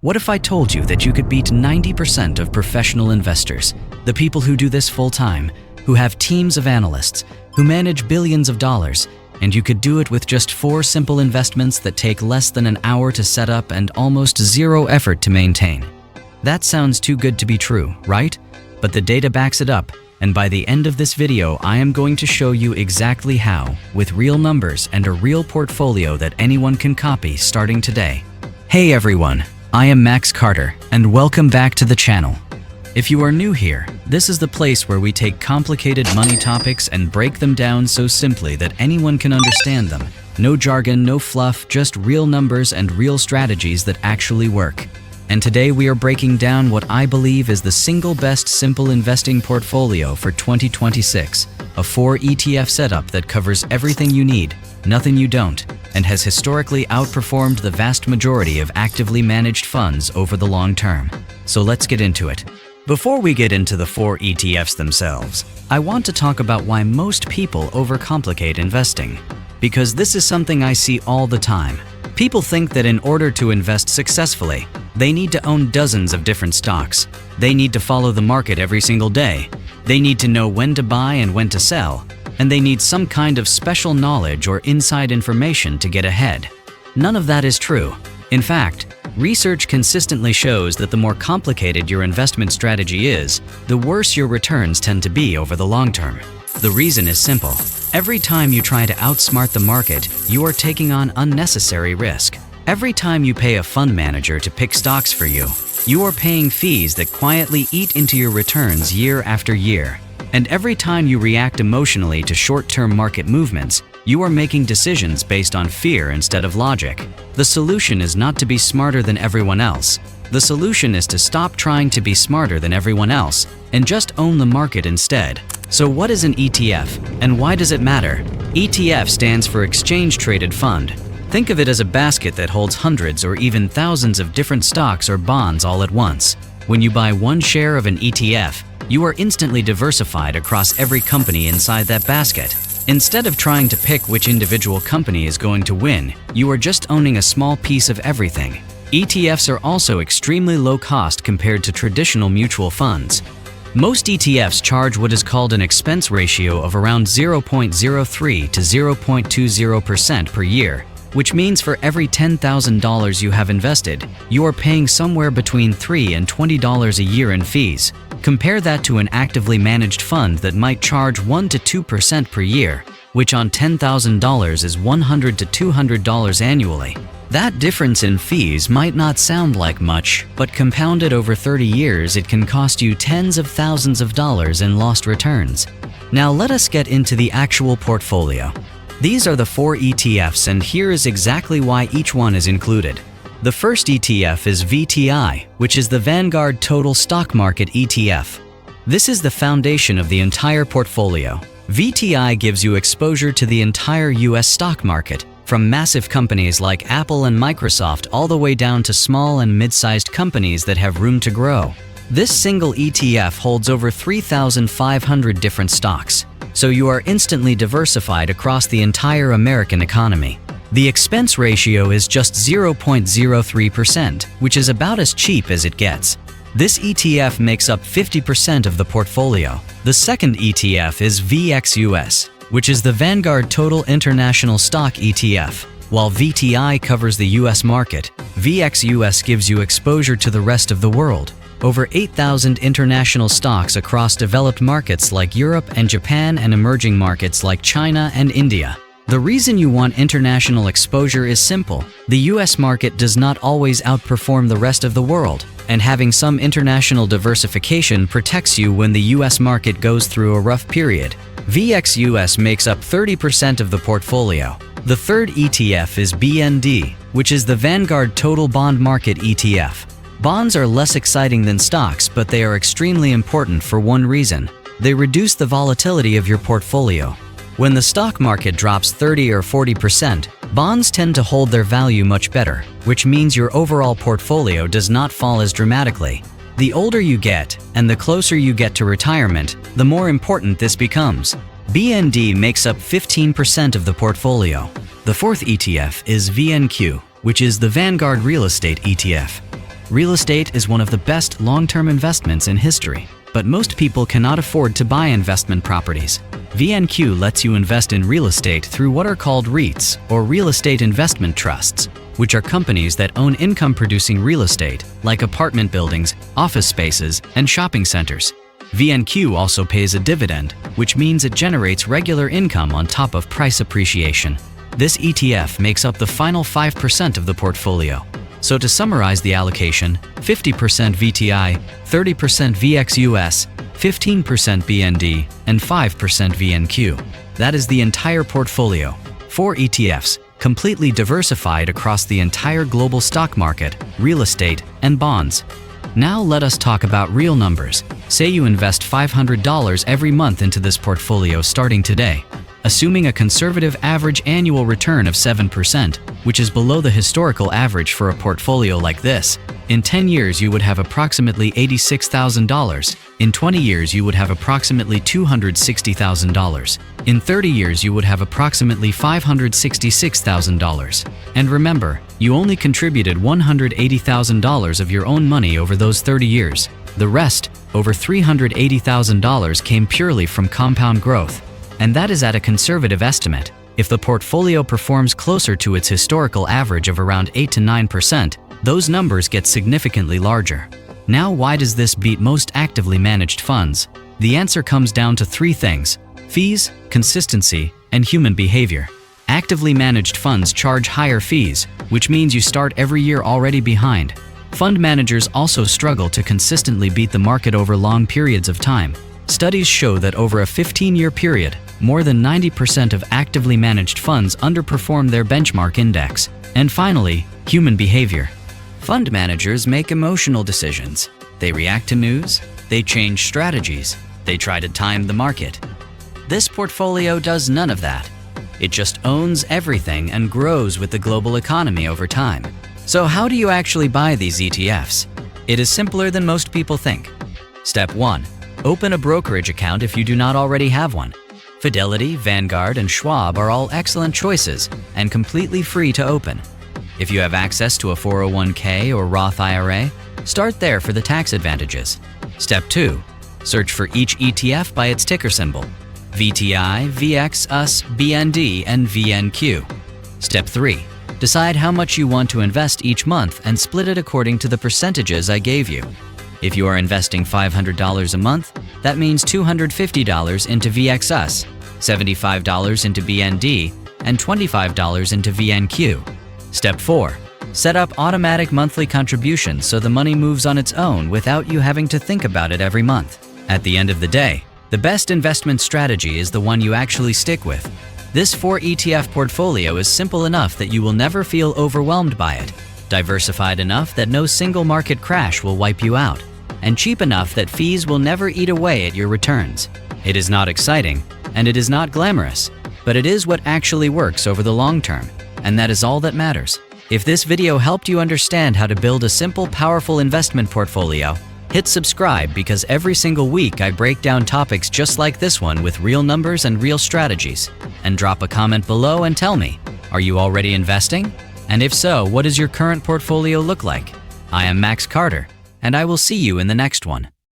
What if I told you that you could beat 90% of professional investors, the people who do this full-time, who have teams of analysts, who manage billions of dollars, and you could do it with just 4 simple investments that take less than an hour to set up and almost zero effort to maintain? That sounds too good to be true, right? But the data backs it up, and by the end of this video, I am going to show you exactly how, with real numbers and a real portfolio that anyone can copy starting today. Hey everyone! I am Max Carter, and welcome back to the channel. If you are new here, this is the place where we take complicated money topics and break them down so simply that anyone can understand them. No jargon, no fluff, just real numbers and real strategies that actually work. And today we are breaking down what I believe is the single best simple investing portfolio for 2026, a 4 ETF setup that covers everything you need, nothing you don't, and has historically outperformed the vast majority of actively managed funds over the long term. So let's get into it. Before we get into the 4 ETFs themselves, I want to talk about why most people overcomplicate investing. Because this is something I see all the time. People think that in order to invest successfully, they need to own dozens of different stocks. They need to follow the market every single day. They need to know when to buy and when to sell. And they need some kind of special knowledge or inside information to get ahead. None of that is true. In fact, research consistently shows that the more complicated your investment strategy is, the worse your returns tend to be over the long term. The reason is simple. Every time you try to outsmart the market, you are taking on unnecessary risk. Every time you pay a fund manager to pick stocks for you, you are paying fees that quietly eat into your returns year after year. And every time you react emotionally to short-term market movements, you are making decisions based on fear instead of logic. The solution is not to be smarter than everyone else. The solution is to stop trying to be smarter than everyone else and just own the market instead. So what is an ETF, and why does it matter? ETF stands for Exchange Traded Fund. Think of it as a basket that holds hundreds or even thousands of different stocks or bonds all at once. When you buy one share of an ETF, you are instantly diversified across every company inside that basket. Instead of trying to pick which individual company is going to win, you are just owning a small piece of everything. ETFs are also extremely low cost compared to traditional mutual funds. Most ETFs charge what is called an expense ratio of around 0.03 to 0.20% per year, which means for every $10,000 you have invested, you are paying somewhere between $3 and $20 a year in fees. Compare that to an actively managed fund that might charge 1 to 2% per year, which on $10,000 is $100 to $200 annually. That difference in fees might not sound like much, but compounded over 30 years, it can cost you tens of thousands of dollars in lost returns. Now let us get into the actual portfolio. These are the 4 ETFs, and here is exactly why each one is included. The first ETF is VTI, which is the Vanguard Total Stock Market ETF. This is the foundation of the entire portfolio. VTI gives you exposure to the entire US stock market, from massive companies like Apple and Microsoft all the way down to small and mid-sized companies that have room to grow. This single ETF holds over 3,500 different stocks, so you are instantly diversified across the entire American economy. The expense ratio is just 0.03%, which is about as cheap as it gets. This ETF makes up 50% of the portfolio. The second ETF is VXUS, which is the Vanguard Total International Stock ETF. While VTI covers the US market, VXUS gives you exposure to the rest of the world. Over 8,000 international stocks across developed markets like Europe and Japan and emerging markets like China and India. The reason you want international exposure is simple. The US market does not always outperform the rest of the world, and having some international diversification protects you when the US market goes through a rough period. VXUS makes up 30% of the portfolio. The third ETF is BND, which is the Vanguard Total Bond Market ETF. Bonds are less exciting than stocks, but they are extremely important for one reason. They reduce the volatility of your portfolio. When the stock market drops 30 or 40%, bonds tend to hold their value much better, which means your overall portfolio does not fall as dramatically. The older you get, and the closer you get to retirement, the more important this becomes. BND makes up 15% of the portfolio. The fourth ETF is VNQ, which is the Vanguard Real Estate ETF. Real estate is one of the best long-term investments in history, but most people cannot afford to buy investment properties. VNQ lets you invest in real estate through what are called REITs, or real estate investment trusts, which are companies that own income-producing real estate, like apartment buildings, office spaces, and shopping centers. VNQ also pays a dividend, which means it generates regular income on top of price appreciation. This ETF makes up the final 5% of the portfolio. So to summarize the allocation, 50% VTI, 30% VXUS, 15% BND, and 5% VNQ. That is the entire portfolio. 4 ETFs, completely diversified across the entire global stock market, real estate, and bonds. Now let us talk about real numbers. Say you invest $500 every month into this portfolio starting today. Assuming a conservative average annual return of 7%, which is below the historical average for a portfolio like this, in 10 years you would have approximately $86,000. In 20 years you would have approximately $260,000. In 30 years you would have approximately $566,000. And remember, you only contributed $180,000 of your own money over those 30 years. The rest, over $380,000, came purely from compound growth. And that is at a conservative estimate. If the portfolio performs closer to its historical average of around 8 to 9%, those numbers get significantly larger. Now, why does this beat most actively managed funds? The answer comes down to 3 things: fees, consistency, and human behavior. Actively managed funds charge higher fees, which means you start every year already behind. Fund managers also struggle to consistently beat the market over long periods of time. Studies show that over a 15-year period, more than 90% of actively managed funds underperform their benchmark index. And finally, human behavior. Fund managers make emotional decisions. They react to news, they change strategies, they try to time the market. This portfolio does none of that. It just owns everything and grows with the global economy over time. So how do you actually buy these ETFs? It is simpler than most people think. Step 1. Open a brokerage account if you do not already have one. Fidelity, Vanguard, and Schwab are all excellent choices and completely free to open. If you have access to a 401k or Roth IRA, start there for the tax advantages. Step 2. Search for each ETF by its ticker symbol: VTI, VXUS, BND, and VNQ. Step 3. Decide how much you want to invest each month and split it according to the percentages I gave you. If you are investing $500 a month, that means $250 into VXUS, $75 into BND, and $25 into VNQ. Step 4. Set up automatic monthly contributions so the money moves on its own without you having to think about it every month. At the end of the day, the best investment strategy is the one you actually stick with. This 4 ETF portfolio is simple enough that you will never feel overwhelmed by it, diversified enough that no single market crash will wipe you out, and cheap enough that fees will never eat away at your returns. It is not exciting, and it is not glamorous, but it is what actually works over the long term, and that is all that matters. If this video helped you understand how to build a simple, powerful investment portfolio, hit subscribe, because every single week I break down topics just like this one with real numbers and real strategies. And drop a comment below and tell me, are you already investing? And if so, what does your current portfolio look like? I am Max Carter, and I will see you in the next one.